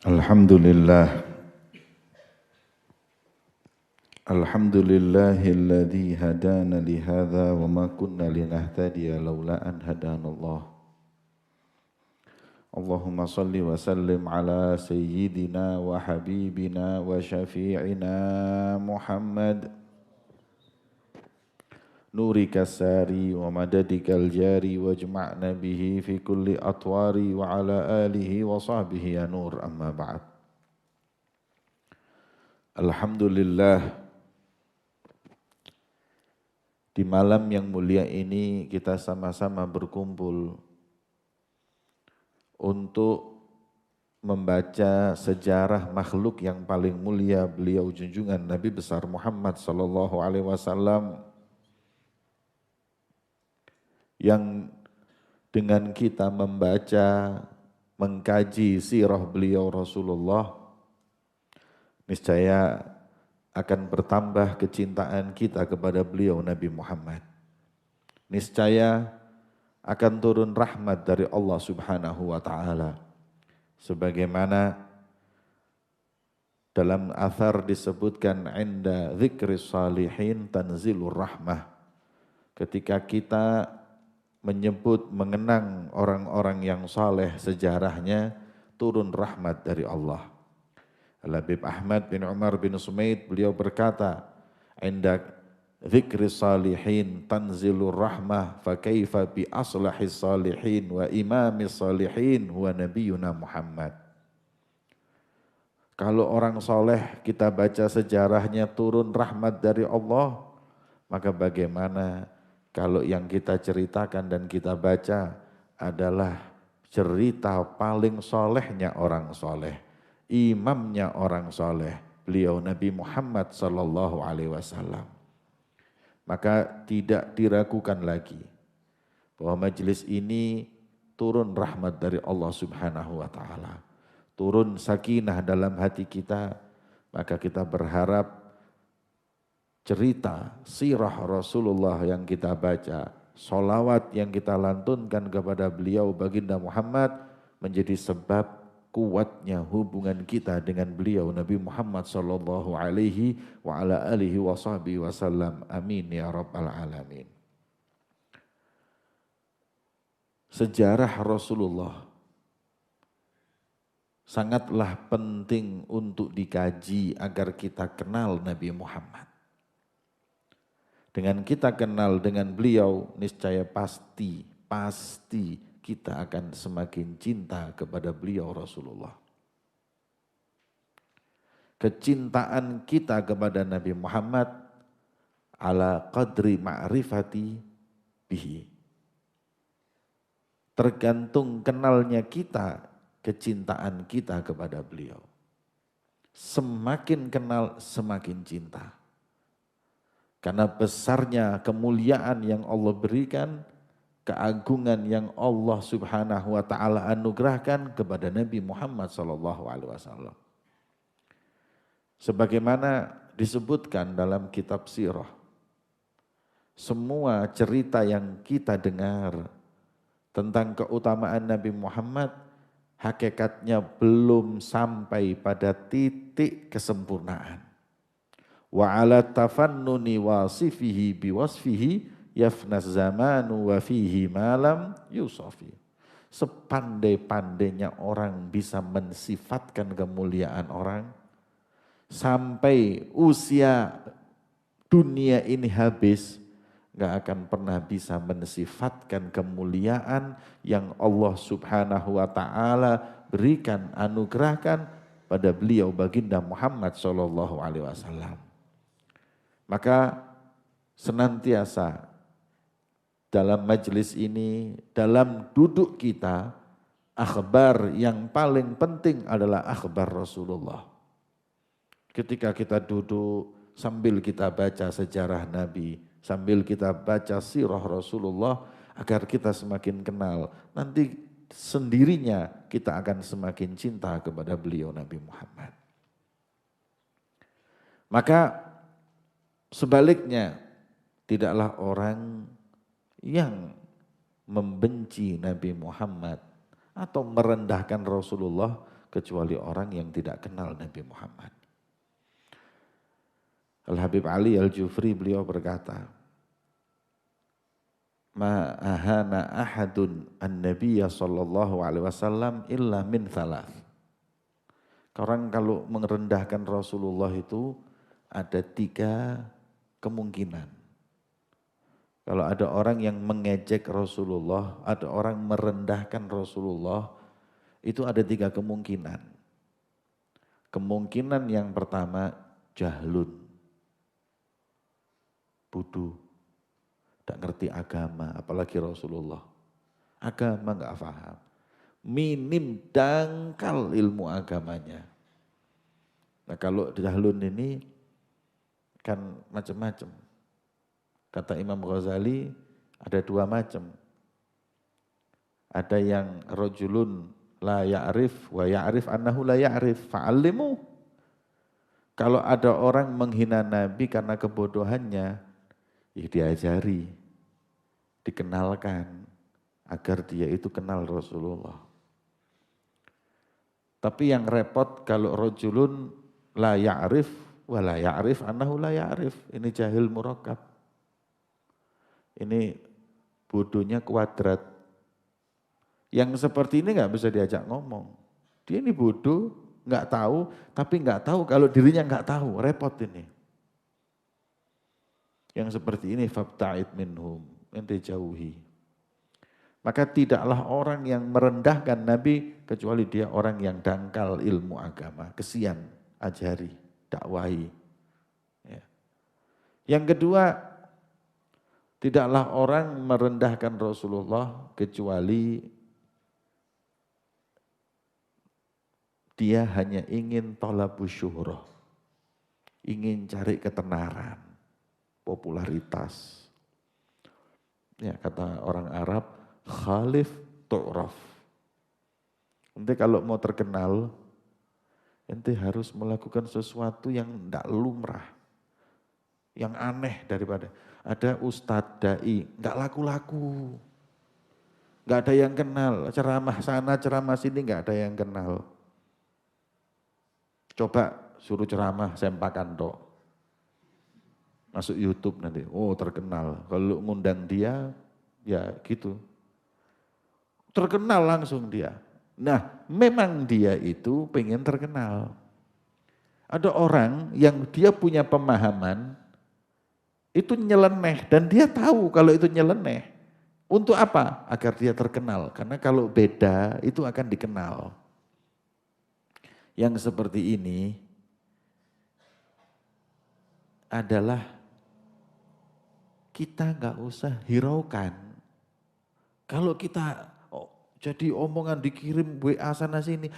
Alhamdulillah. Alhamdulillahilladzi hadana li hadza wa ma kunna linahtadiya laula an hadanallah. Allahumma salli wa sallim ala sayyidina wa habibina wa syafi'ina Muhammad nurika sari wa madadikal jari wa jma'na bihi fi kulli atwari wa ala alihi wa sahbihi ya nur amma ba'd. Alhamdulillah, di malam yang mulia ini kita sama-sama berkumpul untuk membaca sejarah makhluk yang paling mulia, beliau junjungan Nabi besar Muhammad sallallahu alaihi wasallam, yang dengan kita membaca, mengkaji sirah beliau Rasulullah, niscaya akan bertambah kecintaan kita kepada beliau Nabi Muhammad. Niscaya akan turun rahmat dari Allah Subhanahu wa taala. Sebagaimana dalam athar disebutkan inda dzikris salihin tanzilur rahmah. Ketika kita menyebut, mengenang orang-orang yang saleh sejarahnya, turun rahmat dari Allah. Al-Habib Ahmad bin Umar bin Sumaid, beliau berkata, inda dzikris salihin tanzilur rahmah fa kaifa bi aslahis salihin wa imamis salihin huwa nabiyuna Muhammad. Kalau orang soleh kita baca sejarahnya turun rahmat dari Allah, maka bagaimana kalau yang kita ceritakan dan kita baca adalah cerita paling solehnya orang soleh, imamnya orang soleh, beliau Nabi Muhammad sallallahu alaihi wasallam. Maka tidak diragukan lagi bahwa majelis ini turun rahmat dari Allah Subhanahu wa taala. Turun sakinah dalam hati kita, maka kita berharap cerita sirah Rasulullah yang kita baca, sholawat yang kita lantunkan kepada beliau baginda Muhammad menjadi sebab kuatnya hubungan kita dengan beliau Nabi Muhammad sallallahu alaihi wa ala alihi wa sahbihi wasallam. Amin ya rabbal alamin. Sejarah Rasulullah sangatlah penting untuk dikaji agar kita kenal Nabi Muhammad. Dengan kita kenal dengan beliau, niscaya pasti kita akan semakin cinta kepada beliau Rasulullah. Kecintaan kita kepada Nabi Muhammad ala qadri ma'rifati bihi. Tergantung kenalnya kita, kecintaan kita kepada beliau. Semakin kenal, semakin cinta. Karena besarnya kemuliaan yang Allah berikan, keagungan yang Allah Subhanahu wa taala anugerahkan kepada Nabi Muhammad sallallahu alaihi wasallam. Sebagaimana disebutkan dalam kitab sirah, semua cerita yang kita dengar tentang keutamaan Nabi Muhammad hakikatnya belum sampai pada titik kesempurnaan. Wa ala tafannuni wasifihi biwasfihi yafnaz zamanu wa fihi malam yusafi. Sepandai-pandainya orang bisa mensifatkan kemuliaan orang, sampai usia dunia ini habis, gak akan pernah bisa mensifatkan kemuliaan yang Allah Subhanahu wa ta'ala berikan, anugerahkan pada beliau baginda Muhammad sallallahu alaihi wasallam. Maka senantiasa dalam majelis ini, dalam duduk kita, akhbar yang paling penting adalah akhbar Rasulullah. Ketika kita duduk sambil kita baca sejarah Nabi, sambil kita baca sirah Rasulullah, agar kita semakin kenal, nanti sendirinya kita akan semakin cinta kepada beliau Nabi Muhammad. Maka sebaliknya, tidaklah orang yang membenci Nabi Muhammad atau merendahkan Rasulullah kecuali orang yang tidak kenal Nabi Muhammad. Al-Habib Ali Al-Jufri beliau berkata, ma ahana ahadun an-nabiyya sallallahu alaihi wasallam illa min thalath. Orang kalau merendahkan Rasulullah itu ada 3 kemungkinan. Kalau ada orang yang mengejek Rasulullah, ada orang merendahkan Rasulullah, itu ada 3 kemungkinan. Kemungkinan yang pertama, jahlun, bodoh, tidak ngerti agama, apalagi Rasulullah. Agama nggak paham, minim dangkal ilmu agamanya. Nah kalau jahlun ini kan macam-macam. Kata Imam Ghazali ada 2 macam. Ada yang rajulun la ya'rif wa ya'rif annahu la ya'rif fa'allimu. Kalau ada orang menghina Nabi karena kebodohannya, ya diajari, dikenalkan agar dia itu kenal Rasulullah. Tapi yang repot kalau rajulun la ya'rif wa la ya'rif annahu la ya'rif. Ini jahil murakkab. Ini bodohnya kuadrat. Yang seperti ini nggak bisa diajak ngomong. Dia ini bodoh, nggak tahu, tapi nggak tahu kalau dirinya nggak tahu, repot ini. Yang seperti ini fabta'id minhum, ente jauhi. Maka tidaklah orang yang merendahkan Nabi kecuali dia orang yang dangkal ilmu agama. Kesian, ajari, dakwahi. Ya. Yang kedua, tidaklah orang merendahkan Rasulullah kecuali dia hanya ingin thalabus syuhrah, ingin cari ketenaran, popularitas. Ya kata orang Arab, khalif tu'raf. Ente kalau mau terkenal, ente harus melakukan sesuatu yang tidak lumrah, yang aneh daripada. Ada ustadz dai, nggak laku-laku, nggak ada yang kenal, ceramah sana, ceramah sini nggak ada yang kenal. Coba suruh ceramah sempakan tok, masuk YouTube nanti, oh terkenal. Kalau ngundang dia, ya gitu, terkenal langsung dia. Nah, memang dia itu pengen terkenal. Ada orang yang dia punya pemahaman, itu nyeleneh dan dia tahu kalau itu nyeleneh. Untuk apa? Agar dia terkenal. Karena kalau beda itu akan dikenal. Yang seperti ini adalah kita nggak usah hiraukan. Kalau kita jadi omongan dikirim WA sana sini,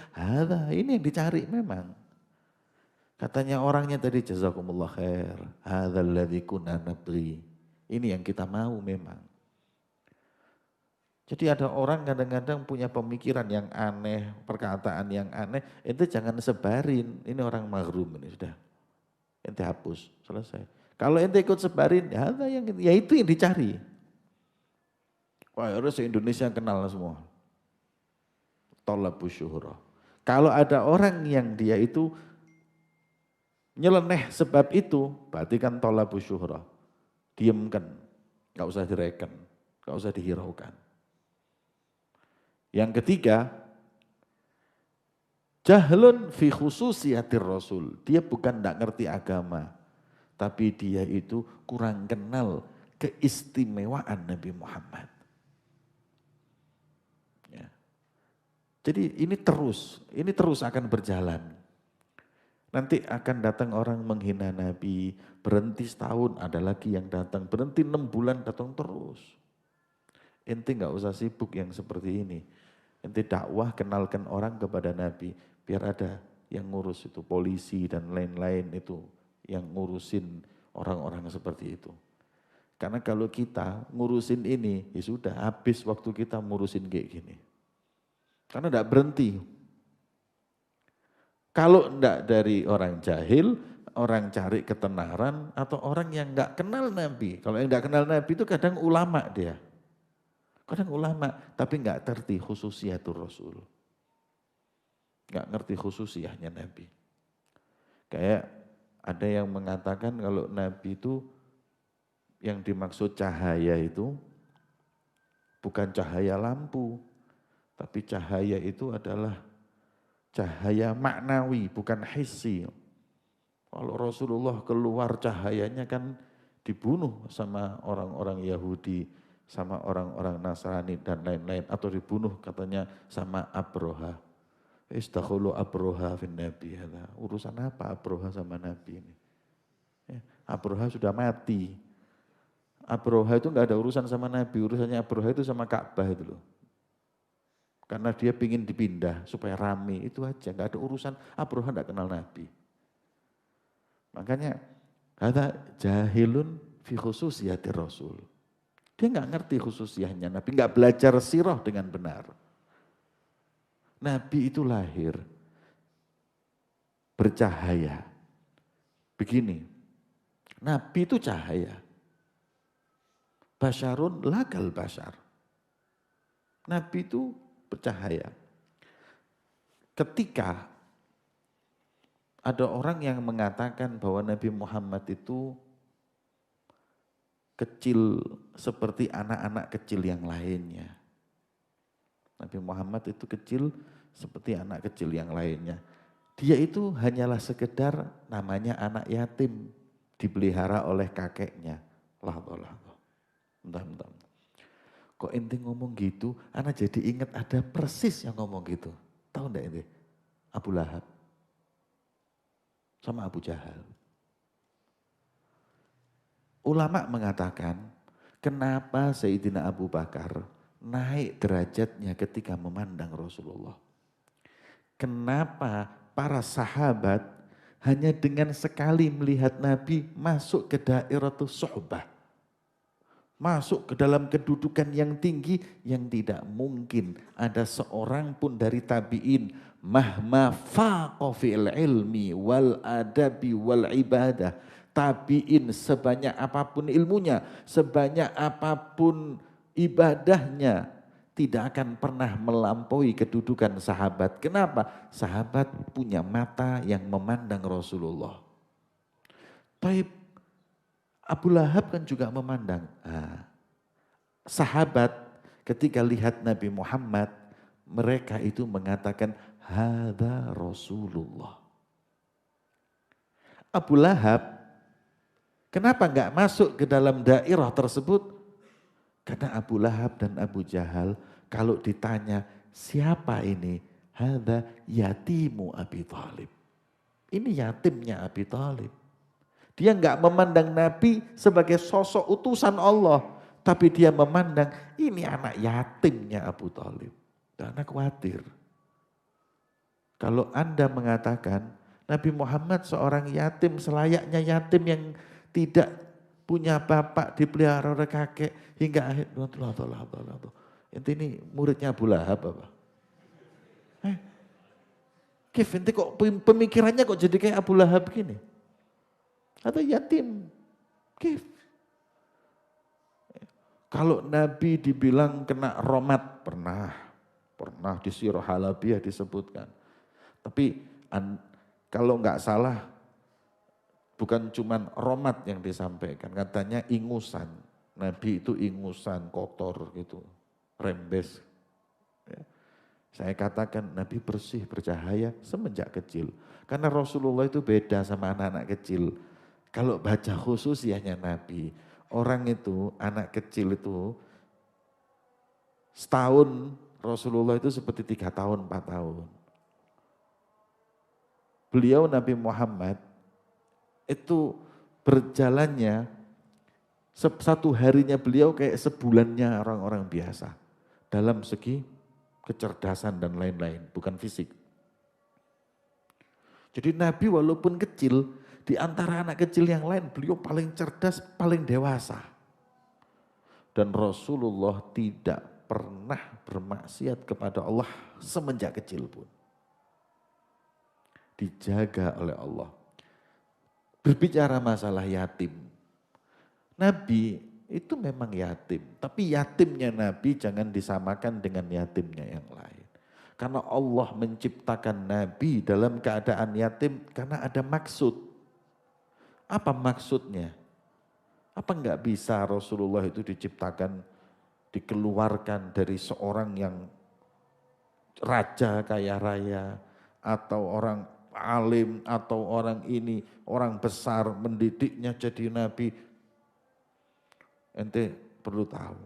ini yang dicari memang. Katanya orangnya tadi jazakumullah khair, hadzal ladzi kunna nabghi. Ini yang kita mau memang. Jadi ada orang kadang-kadang punya pemikiran yang aneh, perkataan yang aneh, ente jangan sebarin. Ini orang mahrum ini sudah. Ente hapus, selesai. Kalau ente ikut sebarin, ya itu yang dicari. Wah, harus se-Indonesia kenal semua. Thalabus syuhrah. Kalau ada orang yang dia itu nyeleneh sebab itu, berarti kan thalabus syuhrah. Diamkan, gak usah direken, gak usah dihiraukan. Yang ketiga, jahlun fi khususiyatir Rasul. Dia bukan gak ngerti agama, tapi dia itu kurang kenal keistimewaan Nabi Muhammad. Ya. Jadi ini terus akan berjalan. Nanti akan datang orang menghina Nabi, berhenti setahun, ada lagi yang datang, berhenti 6 bulan, datang terus. Ente gak usah sibuk yang seperti ini. Ente dakwah, kenalkan orang kepada Nabi, biar ada yang ngurus itu, polisi dan lain-lain itu, yang ngurusin orang-orang seperti itu. Karena kalau kita ngurusin ini, ya sudah habis waktu kita ngurusin kayak gini. Karena gak berhenti. Kalau enggak dari orang jahil, orang cari ketenaran, atau orang yang enggak kenal Nabi. Kalau yang enggak kenal Nabi itu kadang ulama dia. Kadang ulama, tapi enggak terti khususiyatur Rasul. nggak ngerti khususiyahnya Nabi. Kayak ada yang mengatakan kalau Nabi itu yang dimaksud cahaya itu bukan cahaya lampu, tapi cahaya itu adalah cahaya maknawi, bukan hissi. Kalau Rasulullah keluar cahayanya kan dibunuh sama orang-orang Yahudi, sama orang-orang Nasrani dan lain-lain. Atau dibunuh katanya sama Abroha. Istakhulu Abroha fin Nabi. Urusan apa Abroha sama Nabi ini? Abroha sudah mati. Abroha itu enggak ada urusan sama Nabi, urusannya Abroha itu sama Ka'bah itu loh. Karena dia ingin dipindah supaya rame, itu aja. Enggak ada urusan, Abroha enggak kenal Nabi. Makanya kata jahilun fi khususiyati Rasul. Dia enggak ngerti khususiyahnya Nabi, enggak belajar sirah dengan benar. Nabi itu lahir bercahaya. Begini, Nabi itu cahaya. Basyarun lagal basyar. Nabi itu bercahaya. Ketika ada orang yang mengatakan bahwa Nabi Muhammad itu kecil seperti anak-anak kecil yang lainnya. Nabi Muhammad itu kecil seperti anak kecil yang lainnya. Dia itu hanyalah sekedar namanya anak yatim, dipelihara oleh kakeknya. Bentar. Kok ente ngomong gitu, anak jadi ingat ada persis yang ngomong gitu. Tahu enggak ente? Abu Lahab sama Abu Jahal. Ulama mengatakan, kenapa Sayyidina Abu Bakar naik derajatnya ketika memandang Rasulullah? Kenapa para sahabat hanya dengan sekali melihat Nabi masuk ke dairatus suhbah? Masuk ke dalam kedudukan yang tinggi yang tidak mungkin ada seorang pun dari tabi'in mahma faqa fil ilmi wal adabi wal ibadah. Tabi'in sebanyak apapun ilmunya, sebanyak apapun ibadahnya, tidak akan pernah melampaui kedudukan sahabat. Kenapa? Sahabat punya mata yang memandang Rasulullah. Taib Abu Lahab kan juga memandang. Sahabat ketika lihat Nabi Muhammad, mereka itu mengatakan, hadza Rasulullah. Abu Lahab, kenapa enggak masuk ke dalam daerah tersebut? Karena Abu Lahab dan Abu Jahal, kalau ditanya, siapa ini? Hadza yatimu Abi Thalib. Ini yatimnya Abi Thalib. Dia enggak memandang Nabi sebagai sosok utusan Allah. Tapi dia memandang ini anak yatimnya Abu Thalib. Karena khawatir. Kalau Anda mengatakan Nabi Muhammad seorang yatim selayaknya yatim yang tidak punya bapak dipelihara oleh kakek hingga akhir. Ini muridnya Abu Lahab apa? Kif, ente kok pemikirannya kok jadi kayak Abu Lahab gini? Atau yatim. Kif. Kalau Nabi dibilang kena romat, pernah di Sirah Halabiyah disebutkan. Tapi kalau enggak salah, bukan cuman romat yang disampaikan, katanya ingusan. Nabi itu ingusan, kotor gitu, rembes. Ya. Saya katakan Nabi bersih, bercahaya semenjak kecil. Karena Rasulullah itu beda sama anak-anak kecil. Kalau baca khususiyahnya Nabi, orang itu, anak kecil itu, setahun Rasulullah itu seperti 3 tahun, 4 tahun. Beliau Nabi Muhammad itu berjalannya, satu harinya beliau kayak sebulannya orang-orang biasa. Dalam segi kecerdasan dan lain-lain, bukan fisik. Jadi Nabi walaupun kecil, di antara anak kecil yang lain, beliau paling cerdas, paling dewasa. Dan Rasulullah tidak pernah bermaksiat kepada Allah semenjak kecil pun. Dijaga oleh Allah. Berbicara masalah yatim. Nabi itu memang yatim. Tapi yatimnya Nabi jangan disamakan dengan yatimnya yang lain. Karena Allah menciptakan Nabi dalam keadaan yatim karena ada maksud. Apa maksudnya? Apa enggak bisa Rasulullah itu diciptakan, dikeluarkan dari seorang yang raja kaya raya, atau orang alim, atau orang ini, orang besar, mendidiknya jadi Nabi. Ente perlu tahu,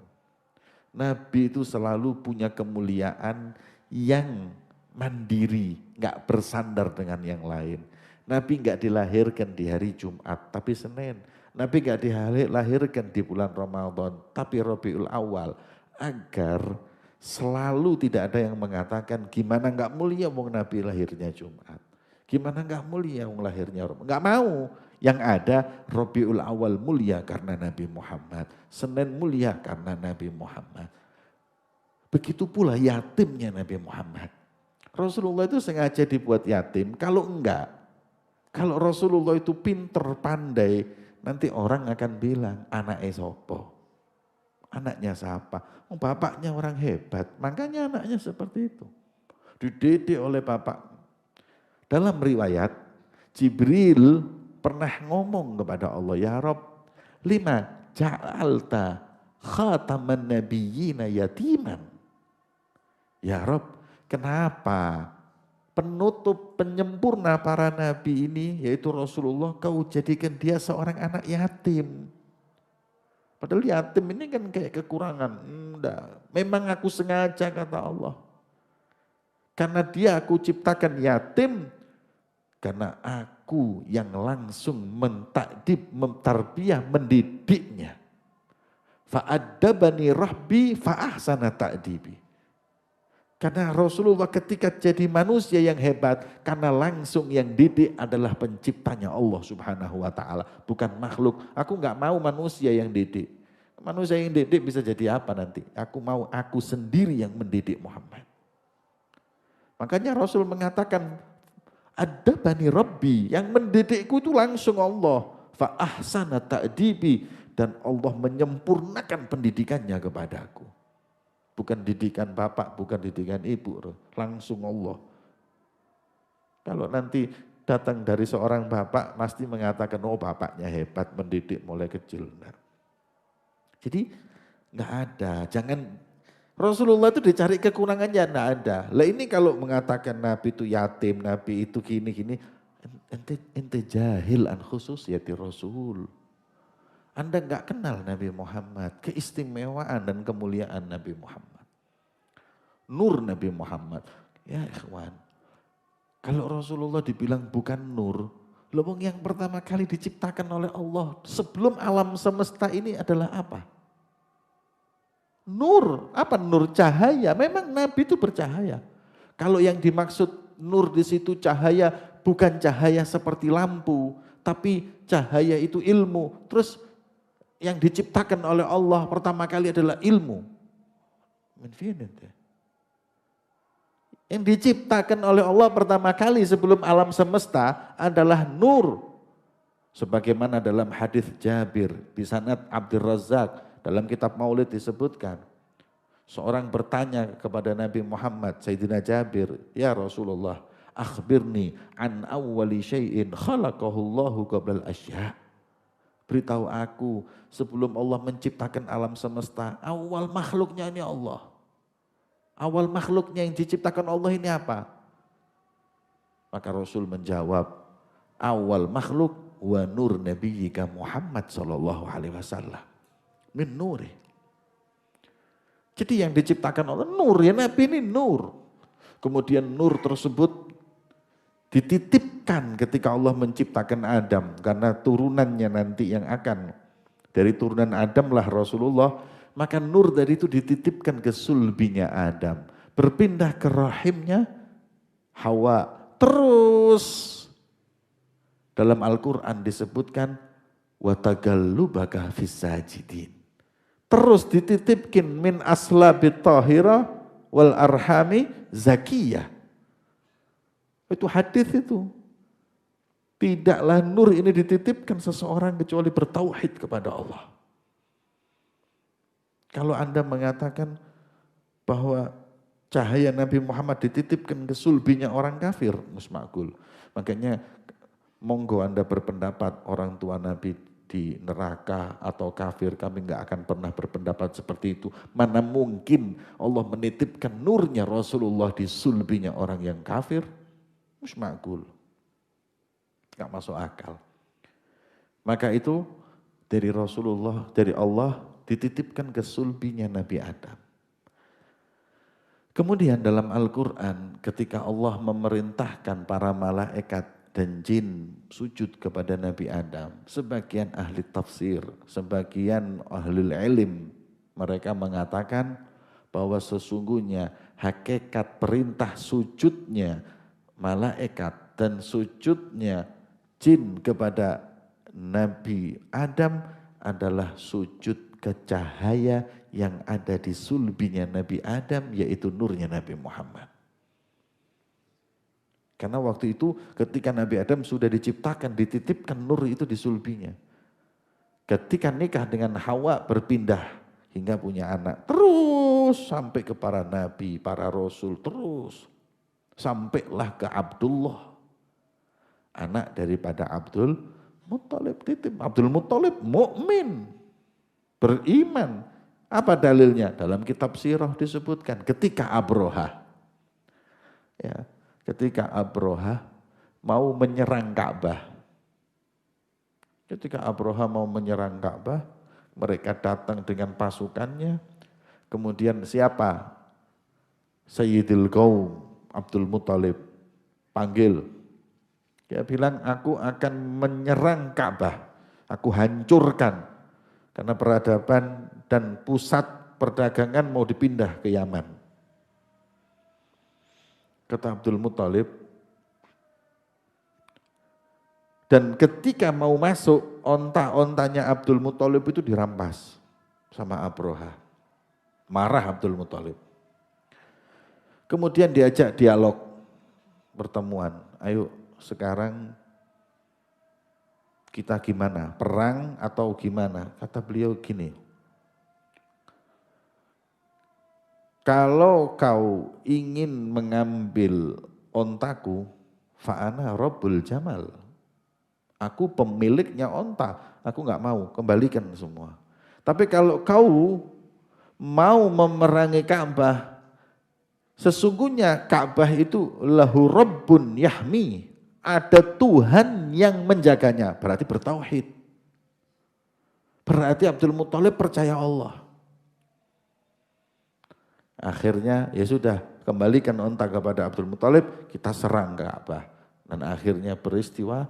Nabi itu selalu punya kemuliaan yang mandiri, enggak bersandar dengan yang lain. Nabi enggak dilahirkan di hari Jumat, tapi Senin. Nabi enggak dilahirkan di bulan Ramadan, tapi Rabiul Awal. Agar selalu tidak ada yang mengatakan gimana enggak mulia wong Nabi lahirnya Jumat. Gimana enggak mulia wong lahirnya Ramadan. Enggak mau. Yang ada Rabiul Awal mulia karena Nabi Muhammad. Senin mulia karena Nabi Muhammad. Begitu pula yatimnya Nabi Muhammad. Rasulullah itu sengaja dibuat yatim. Kalau enggak, kalau Rasulullah itu pinter, pandai, nanti orang akan bilang, anaknya sopo, anaknya siapa? Oh, bapaknya orang hebat, makanya anaknya seperti itu. Dididik oleh bapak. Dalam riwayat, Jibril pernah ngomong kepada Allah, ya Rob, lima ja'alta khataman nabiyyina yatiman. Ya Rob, kenapa penutup penyempurna para nabi ini, yaitu Rasulullah, kau jadikan dia seorang anak yatim. Padahal yatim ini kan kayak kekurangan. Enggak. Memang aku sengaja kata Allah. Karena dia aku ciptakan yatim, karena aku yang langsung mentakdib, mentarbiyah, mendidiknya. Fa'addabani rahbi fa'ahsana ta'dibi. Karena Rasulullah ketika jadi manusia yang hebat, karena langsung yang didik adalah penciptanya Allah Subhanahu wa ta'ala, bukan makhluk. Aku enggak mau manusia yang didik. Manusia yang didik bisa jadi apa nanti? Aku mau aku sendiri yang mendidik Muhammad. Makanya Rasul mengatakan, ada bani Rabbi, yang mendidikku itu langsung Allah. Fa ahsana ta'dibi, dan Allah menyempurnakan pendidikannya kepadaku. Bukan didikan bapak, bukan didikan ibu, langsung Allah. Kalau nanti datang dari seorang bapak, pasti mengatakan, oh bapaknya hebat mendidik mulai kecil. Nah. Jadi enggak ada, jangan, Rasulullah itu dicari kekurangannya, enggak ada. Lah ini kalau mengatakan Nabi itu yatim, Nabi itu gini-gini, ente jahil an khususiyati Rasul. Anda enggak kenal Nabi Muhammad, keistimewaan dan kemuliaan Nabi Muhammad. Nur Nabi Muhammad. Ya ikhwan, kalau Rasulullah dibilang bukan nur, lubang yang pertama kali diciptakan oleh Allah sebelum alam semesta ini adalah apa? Nur, apa nur? Cahaya. Memang Nabi itu bercahaya. Kalau yang dimaksud nur di situ cahaya, bukan cahaya seperti lampu, tapi cahaya itu ilmu. Terus yang diciptakan oleh Allah pertama kali adalah ilmu. Yang diciptakan oleh Allah pertama kali sebelum alam semesta adalah nur. Sebagaimana dalam hadis Jabir, bisanad Abdul Razak, dalam kitab Maulid disebutkan. Seorang bertanya kepada Nabi Muhammad, Sayyidina Jabir, ya Rasulullah, akhbirni an awwali syai'in khalaqahullahu qablal asya'. Beritahu aku sebelum Allah menciptakan alam semesta, awal makhluknya ini Allah. Awal makhluknya yang diciptakan Allah ini apa? Maka Rasul menjawab, awal makhluk wa nur nabiyyika Muhammad sallallahu alaihi wasallam. Min nuri. Jadi yang diciptakan Allah nur, ya Nabi ini nur. Kemudian nur tersebut dititipkan ketika Allah menciptakan Adam, karena turunannya nanti yang akan dari turunan Adam lah Rasulullah, maka nur dari itu dititipkan ke sulbinya Adam, berpindah ke rahimnya Hawa. Terus dalam Al-Quran disebutkan watagallubaka fis sajidin, terus dititipkin min aslabit tahira wal arhami zakiyah. Itu hadis itu. Tidaklah nur ini dititipkan seseorang kecuali bertauhid kepada Allah. Kalau Anda mengatakan bahwa cahaya Nabi Muhammad dititipkan ke sulbinya orang kafir, musmakul. Makanya monggo Anda berpendapat orang tua Nabi di neraka atau kafir, kami nggak akan pernah berpendapat seperti itu. Mana mungkin Allah menitipkan nurnya Rasulullah di sulbinya orang yang kafir? Musmakul. Nggak masuk akal. Maka itu dari Rasulullah, dari Allah dititipkan ke sulbinya Nabi Adam. Kemudian dalam Al-Quran ketika Allah memerintahkan para malaikat dan jin sujud kepada Nabi Adam, sebagian ahli tafsir, sebagian ahli ilm, mereka mengatakan bahwa sesungguhnya hakikat perintah sujudnya malaikat dan sujudnya jin kepada Nabi Adam adalah sujud ke cahaya yang ada di sulbinya Nabi Adam, yaitu nurnya Nabi Muhammad. Karena waktu itu ketika Nabi Adam sudah diciptakan, dititipkan nur itu di sulbinya. Ketika nikah dengan Hawa berpindah hingga punya anak. Terus sampai ke para nabi, para rasul, terus. Sampailah ke Abdullah. Anak daripada Abdul Muttalib. Abdul Muttalib mukmin, beriman. Apa dalilnya? Dalam kitab sirah disebutkan ketika Abroha. Ya. Ketika Abroha mau menyerang Ka'bah. Ketika Abroha mau menyerang Ka'bah, mereka datang dengan pasukannya. Kemudian siapa? Sayyidil Qaum, Abdul Muttalib, panggil. Dia bilang, aku akan menyerang Ka'bah, aku hancurkan. Karena peradaban dan pusat perdagangan mau dipindah ke Yaman. Kata Abdul Muttalib, dan ketika mau masuk, onta-ontanya Abdul Muttalib itu dirampas sama Abroha. Marah Abdul Muttalib. Kemudian diajak dialog, pertemuan. Ayo sekarang kita gimana? Perang atau gimana? Kata beliau gini, kalau kau ingin mengambil ontaku, fa'ana Rabbul Jamal. Aku pemiliknya onta, aku nggak mau, kembalikan semua. Tapi kalau kau mau memerangi Ka'bah, sesungguhnya Ka'bah itu lahu Rabbun yahmi. Ada Tuhan yang menjaganya, berarti bertauhid. Berarti Abdul Muttalib percaya Allah. Akhirnya ya sudah, kembalikan onta kepada Abdul Muttalib, kita serang Ka'bah. Dan akhirnya peristiwa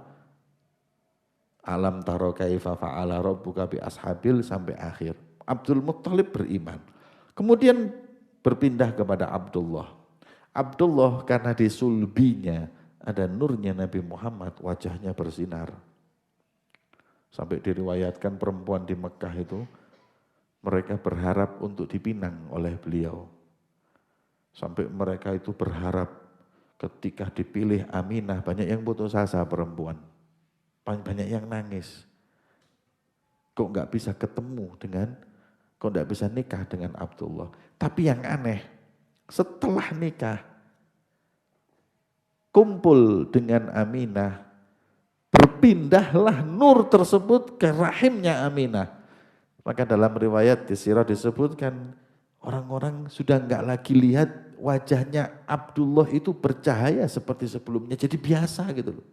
alam taro kaifa fa'ala rabbuka bi ashabil sampai akhir. Abdul Muttalib beriman. Kemudian berpindah kepada Abdullah. Abdullah karena di sulbinya ada nurnya Nabi Muhammad, wajahnya bersinar. Sampai diriwayatkan perempuan di Mekah itu, mereka berharap untuk dipinang oleh beliau. Sampai mereka itu berharap ketika dipilih Aminah, banyak yang putus asa perempuan. Banyak yang nangis. Kok enggak bisa ketemu dengan, kok enggak bisa nikah dengan Abdullah. Tapi yang aneh, setelah nikah, kumpul dengan Aminah, berpindahlah nur tersebut ke rahimnya Aminah. Maka dalam riwayat di sirah disebutkan, orang-orang sudah enggak lagi lihat wajahnya Abdullah itu bercahaya seperti sebelumnya, jadi biasa gitu loh.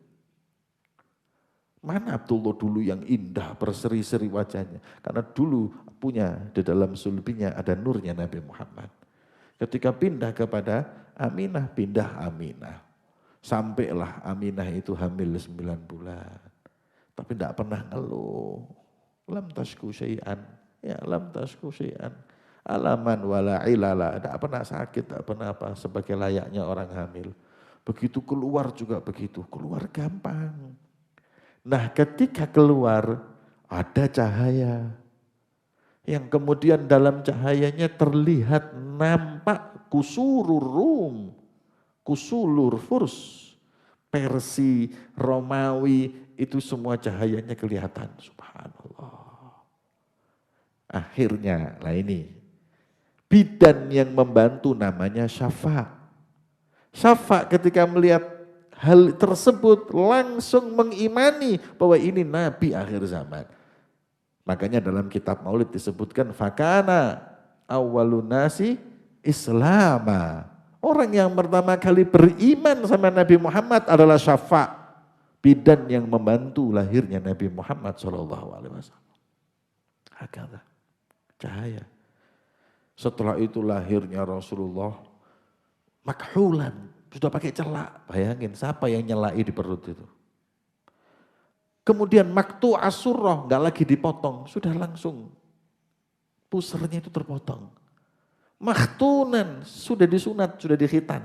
Mana Abdullah dulu yang indah, berseri-seri wajahnya. Karena dulu punya di dalam sulbinya ada nurnya Nabi Muhammad. Ketika pindah kepada Aminah, pindah Aminah. Sampailah Aminah itu hamil 9 bulan. Tapi tidak pernah ngeluh. Lam tasku syai'an. Ya lam tasku syai'an. Alaman wala ilala. Tidak pernah sakit, tidak pernah apa. Sebagai layaknya orang hamil. Begitu keluar juga begitu. Keluar gampang. Nah ketika keluar ada cahaya. Yang kemudian dalam cahayanya terlihat nampak kusurur Rum. Kusulur Furs. Persi, Romawi, itu semua cahayanya kelihatan. Subhanallah. Akhirnya, lah ini. bidan yang membantu namanya syafa'. Syafa' ketika melihat hal tersebut langsung mengimani bahwa ini nabi akhir zaman. Makanya dalam kitab Maulid disebutkan fakana awwalun nasi islama. Orang yang pertama kali beriman sama Nabi Muhammad adalah syafa', bidan yang membantu lahirnya Nabi Muhammad SAW. Hakala, cahaya. Setelah itu lahirnya Rasulullah makhulan, sudah pakai celak. Bayangin siapa yang nyelai di perut itu. Kemudian maktu asurroh, nggak lagi dipotong, sudah langsung pusernya itu terpotong. Makhtunan, sudah disunat, sudah dikhitan.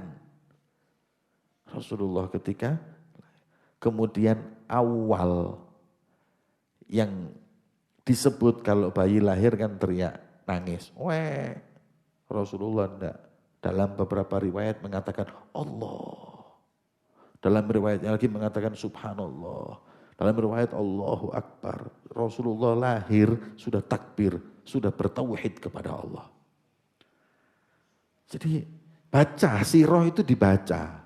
Rasulullah ketika kemudian awal yang disebut kalau bayi lahir kan teriak, nangis. Weh, Rasulullah enggak. Dalam beberapa riwayat mengatakan Allah. Dalam riwayat lagi mengatakan subhanallah. Dalam riwayat Allahu Akbar. Rasulullah lahir sudah takbir, sudah bertauhid kepada Allah. Jadi baca sirah itu dibaca.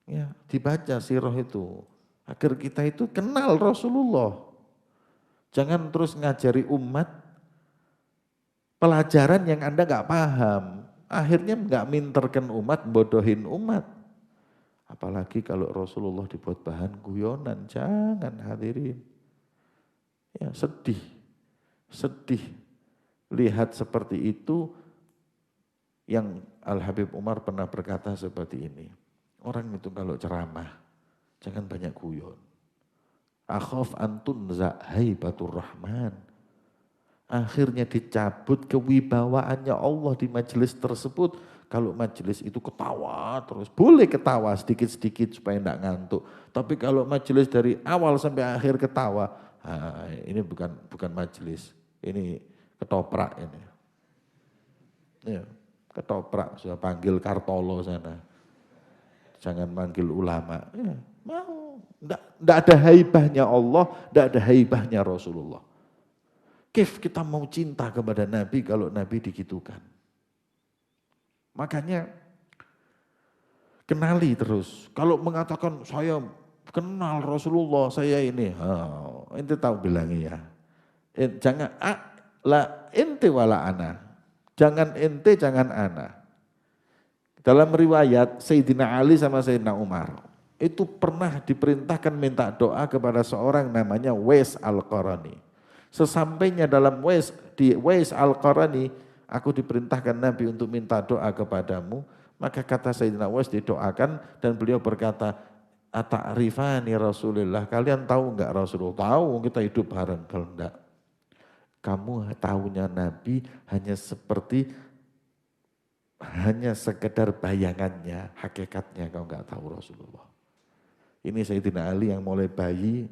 Ya, dibaca sirah itu. Agar kita itu kenal Rasulullah. Jangan terus ngajari umat pelajaran yang Anda nggak paham. Akhirnya nggak minterkan umat, bodohin umat. Apalagi kalau Rasulullah dibuat bahan guyonan, jangan hadirin. Ya, sedih. Lihat seperti itu. Yang Al-Habib Umar pernah berkata seperti ini. Orang itu kalau ceramah, jangan banyak guyon. Akhaf antunza haibatur rahman. Akhirnya dicabut kewibawaannya Allah di majelis tersebut. Kalau majelis itu ketawa terus, boleh ketawa sedikit-sedikit supaya enggak ngantuk. Tapi kalau majelis dari awal sampai akhir ketawa, ini bukan majelis, ini ketoprak ini. Ya. Ketoprak, sudah panggil Kartolo sana. Jangan panggil ulama. Ya, mau. Tidak ada haibahnya Allah, tidak ada haibahnya Rasulullah. Kif kita mau cinta kepada Nabi kalau Nabi digitukan. Makanya kenali terus. Kalau mengatakan saya kenal Rasulullah, saya ini. Ente tahu bilangnya ya. Jangan, la ente wala ana. Jangan ente, jangan ana. Dalam riwayat Sayyidina Ali sama Sayyidina Umar, itu pernah diperintahkan minta doa kepada seorang namanya Wais Al-Qarani. Sesampainya dalam di Wais Al-Qarani, aku diperintahkan Nabi untuk minta doa kepadamu. Maka kata Sayyidina Wais didoakan dan beliau berkata, Ata'rifani Rasulullah, kalian tahu enggak Rasulullah? Tahu, kita hidup bareng. Kalau enggak, kamu tahunya Nabi hanya sekedar bayangannya, hakikatnya kau enggak tahu Rasulullah. Ini Sayyidina Ali yang mulai bayi,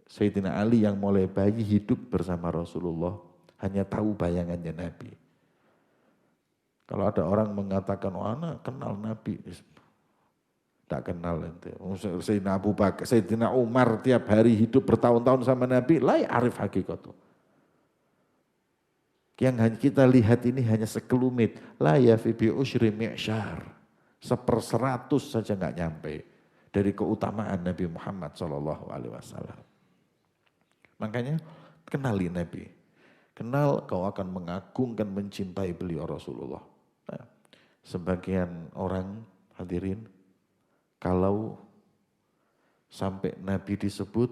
Sayyidina Ali yang mulai bayi hidup bersama Rasulullah, hanya tahu bayangannya Nabi. Kalau ada orang mengatakan, anak kenal Nabi, tak kenal ente. Sayyidina Abu Bakar, Sayyidina Umar tiap hari hidup bertahun-tahun sama Nabi, la arif hakikatu. Yang kita lihat ini hanya sekelumit, la yafi bi usyri mi'syar. 1/100 saja enggak nyampe dari keutamaan Nabi Muhammad SAW. Makanya kenali Nabi. Kenal kau akan mengagungkan, mencintai beliau Rasulullah. Nah, sebagian orang hadirin, kalau sampai Nabi disebut,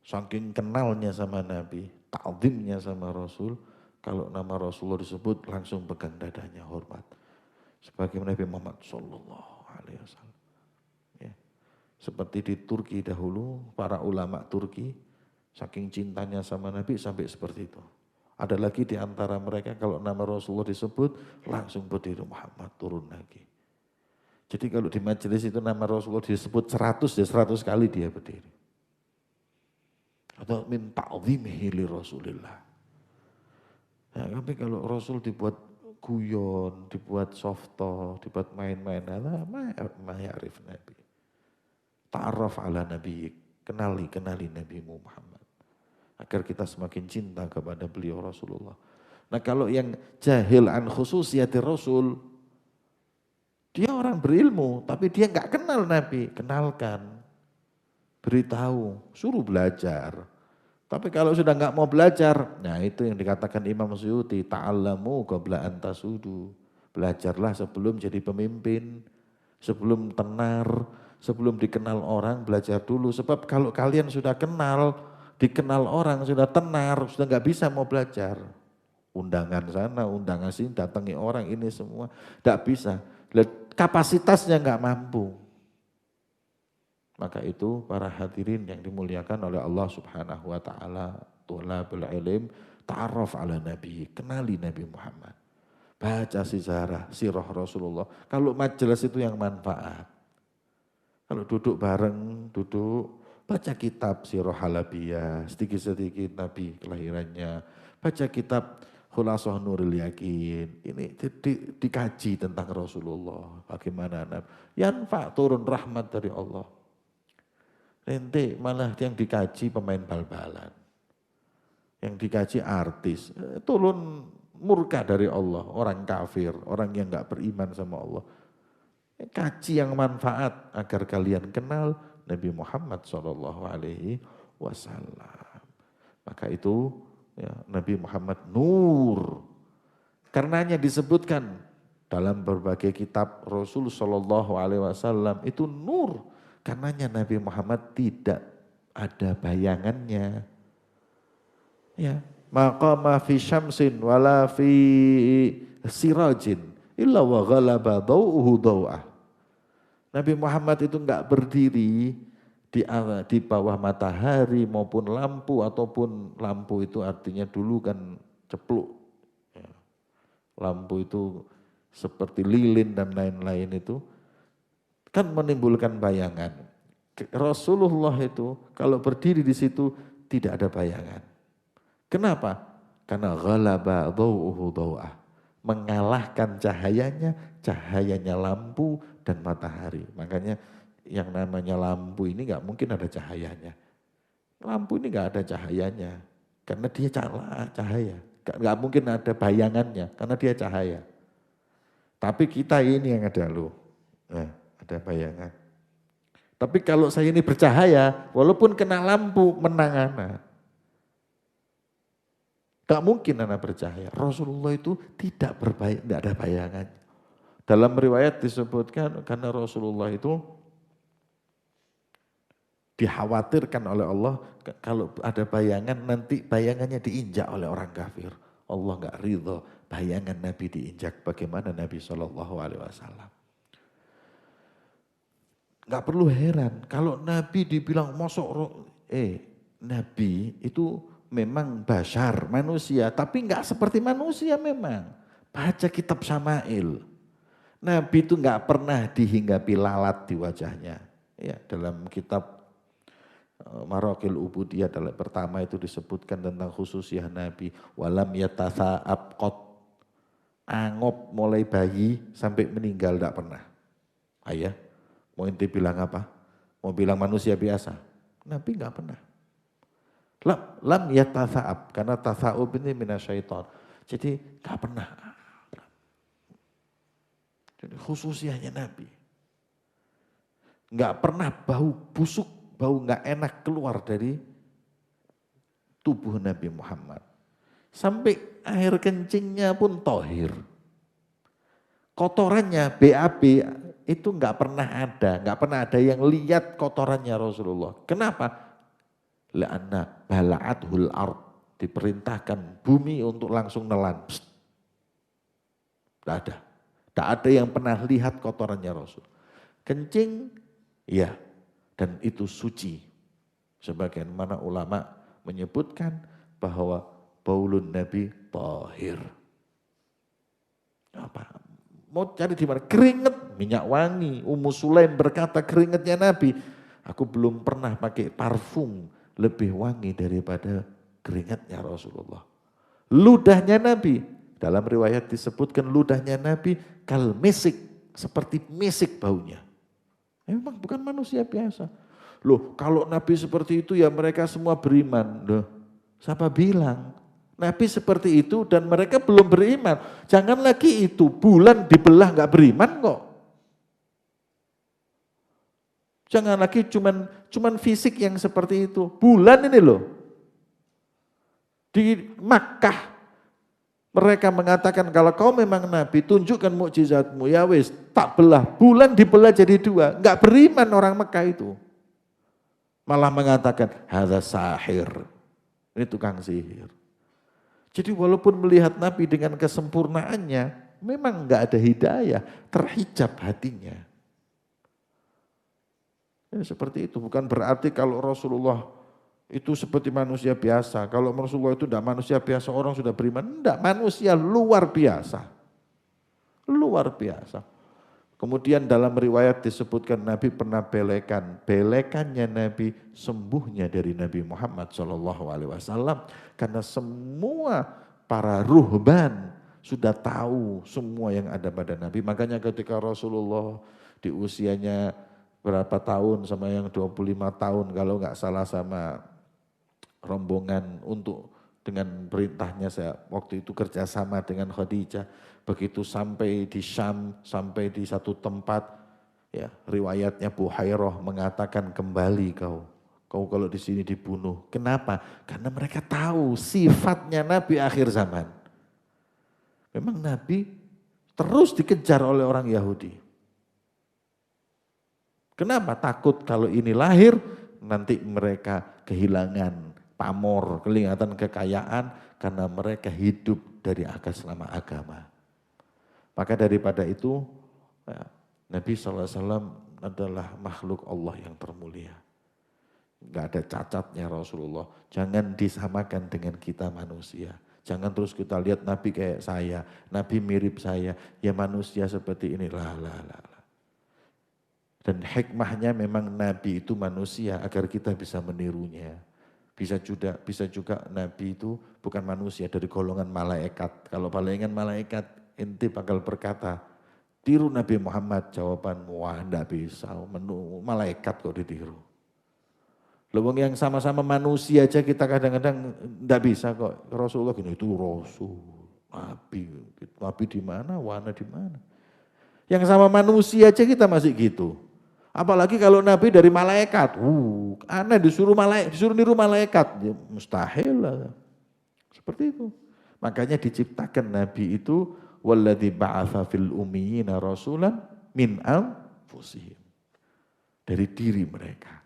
saking kenalnya sama Nabi, ta'zimnya sama Rasul, kalau nama Rasulullah disebut langsung pegang dadanya hormat. Sebagai Nabi Muhammad SAW. Ya. Seperti di Turki dahulu, para ulama Turki, saking cintanya sama Nabi sampai seperti itu. Ada lagi di antara mereka kalau nama Rasulullah disebut, langsung berdiri Muhammad turun lagi. Jadi kalau di majelis itu nama Rasulullah disebut 100, ya 100 kali dia berdiri. Atau min ta'zimihi li Rasulillah. Nah, tapi kalau Rasul dibuat guyon, dibuat softo, dibuat main-main, ma ya'rif Nabi. Ta'arraf ala Nabi, kenali Nabi Muhammad. Agar kita semakin cinta kepada beliau Rasulullah. Nah kalau yang jahil an khususiyati Rasul, dia orang berilmu, tapi dia nggak kenal Nabi, kenalkan, beritahu, suruh belajar. Tapi kalau sudah nggak mau belajar, nah itu yang dikatakan Imam Suyuti, ta'allamu qabla an tasudu. Belajarlah sebelum jadi pemimpin, sebelum tenar, sebelum dikenal orang, belajar dulu. Sebab kalau kalian sudah kenal, dikenal orang, sudah tenar, sudah nggak bisa mau belajar. Undangan sana, undangan sini, datangi orang ini semua, nggak bisa. Kapasitasnya nggak mampu. Maka itu para hadirin yang dimuliakan oleh Allah Subhanahu wa taala, thalabul ilm, ta'arraf ala nabi, kenali Nabi Muhammad. Baca sejarah, sirah Rasulullah. Kalau majelis itu yang manfaat. Kalau duduk bareng, baca kitab sirah halabiyah, sedikit-sedikit Nabi kelahirannya. Baca kitab Khulasah Nurul Yakin. Ini dikaji tentang Rasulullah. Bagaimana Nabi. Yanfa turun rahmat dari Allah. Ente malah yang dikaji pemain bal-balan. Yang dikaji artis. Turun murka dari Allah. Orang kafir, orang yang gak beriman sama Allah. Kaji yang manfaat agar kalian kenal Nabi Muhammad SAW. Maka itu ya, Nabi Muhammad nur. Karenanya disebutkan dalam berbagai kitab Rasul SAW itu nur. Karenanya Nabi Muhammad tidak ada bayangannya. Ya, maqama fi syamsin wala fi sirajin illa wa ghalaba dawuhu daw'ah. Nabi Muhammad itu enggak berdiri di bawah matahari maupun lampu, ataupun lampu itu artinya dulu kan cepluk. Ya. Lampu itu seperti lilin dan lain-lain itu kan menimbulkan bayangan. Rasulullah itu kalau berdiri di situ tidak ada bayangan. Kenapa? Karena ghalaba dhau'uhu dhau'ah. Mengalahkan cahayanya lampu dan matahari. Makanya yang namanya lampu ini gak mungkin ada cahayanya. Lampu ini gak ada cahayanya. Karena dia cahaya. Gak mungkin ada bayangannya karena dia cahaya. Tapi kita ini yang ada loh. Nah, ada bayangan. Tapi kalau saya ini bercahaya, walaupun kena lampu, menang anak. Gak mungkin anak bercahaya. Rasulullah itu tidak ada bayangan. Dalam riwayat disebutkan karena Rasulullah itu dikhawatirkan oleh Allah kalau ada bayangan nanti bayangannya diinjak oleh orang kafir. Allah gak ridho bayangan Nabi diinjak. Bagaimana Nabi SAW. Gak perlu heran kalau Nabi dibilang Nabi itu memang bashar, manusia, tapi gak seperti manusia memang. Baca kitab Syama'il. Nabi itu gak pernah dihinggapi lalat di wajahnya. Ya, dalam kitab Maraqil Ubudiyah pertama itu disebutkan tentang khususiyah Nabi. Walam yatasa'ab qat. Angop mulai bayi sampai meninggal gak pernah. Ayah. Mau inti bilang apa? Mau bilang manusia biasa? Nabi enggak pernah. Lam yatasa'ab, karena tasa'ub ini minasyaiton. Jadi enggak pernah. Jadi khususnya Nabi. Enggak pernah bau busuk, bau enggak enak keluar dari tubuh Nabi Muhammad. Sampai air kencingnya pun tohir. Kotorannya BAB itu enggak pernah ada yang lihat kotorannya Rasulullah. Kenapa? La'anna bala'athul ard, diperintahkan bumi untuk langsung nelan. Enggak ada. Enggak ada yang pernah lihat kotorannya Rasul. Kencing, ya, dan itu suci. Sebagaimana ulama menyebutkan bahwa baulun Nabi tahir. Apa? Mau cari di mana? Keringat, minyak wangi. Ummu Sulaim berkata keringatnya Nabi. Aku belum pernah pakai parfum lebih wangi daripada keringatnya Rasulullah. Ludahnya Nabi. Dalam riwayat disebutkan ludahnya Nabi kal misik. Seperti misik baunya. Memang bukan manusia biasa. Loh kalau Nabi seperti itu ya mereka semua beriman. Loh, siapa bilang? Nabi seperti itu dan mereka belum beriman. Jangan lagi itu, bulan dibelah nggak beriman kok. Jangan lagi cuman fisik yang seperti itu. Bulan ini loh. Di Makkah mereka mengatakan kalau kau memang Nabi tunjukkan mukjizatmu. Ya wis tak belah. Bulan dibelah jadi dua. Nggak beriman orang Makkah itu. Malah mengatakan hadza sahir. Ini tukang sihir. Jadi walaupun melihat Nabi dengan kesempurnaannya, memang enggak ada hidayah, terhijab hatinya. Ya, seperti itu, bukan berarti kalau Rasulullah itu seperti manusia biasa. Kalau Rasulullah itu enggak manusia biasa, orang sudah beriman. Enggak, manusia luar biasa. Luar biasa. Kemudian dalam riwayat disebutkan Nabi pernah belekan. Belekannya Nabi, sembuhnya dari Nabi Muhammad SAW. Karena semua para ruhban sudah tahu semua yang ada pada Nabi. Makanya ketika Rasulullah di usianya berapa tahun sama yang 25 tahun kalau nggak salah sama rombongan untuk dengan perintahnya saya waktu itu kerjasama dengan Khadijah. Begitu sampai di Syam, sampai di satu tempat, ya riwayatnya Buhairah mengatakan kembali kau kalau di sini dibunuh. Kenapa? Karena mereka tahu sifatnya Nabi akhir zaman. Memang Nabi terus dikejar oleh orang Yahudi. Kenapa? Takut kalau ini lahir nanti mereka kehilangan pamor, kelihatan kekayaan karena mereka hidup dari atas nama agama. Maka daripada itu ya, Nabi SAW adalah makhluk Allah yang termulia. Enggak ada cacatnya Rasulullah. Jangan disamakan dengan kita manusia. Jangan terus kita lihat Nabi kayak saya, Nabi mirip saya, ya manusia seperti ini. Lah. Dan hikmahnya memang Nabi itu manusia agar kita bisa menirunya. Bisa juga Nabi itu bukan manusia dari golongan malaikat. Kalau golongan malaikat ente bakal berkata, tiru Nabi Muhammad, jawabanmu, wah enggak bisa, malaikat kok ditiru. Lewang yang sama-sama manusia aja kita kadang-kadang enggak bisa kok. Rasulullah gini, itu Rasul, Nabi di mana, wana di mana. Yang sama manusia aja kita masih gitu. Apalagi kalau Nabi dari malaikat, aneh disuruh niru malaikat, ya, mustahil lah. Seperti itu. Makanya diciptakan Nabi itu, walladzi ba'atsa fil ummiyina rasulan min anfusihim. Dari diri mereka.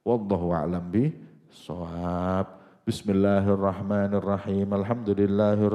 Wallahu a'lam bishawab. Bismillahirrahmanirrahim. Alhamdulillahirrahmanirrahim.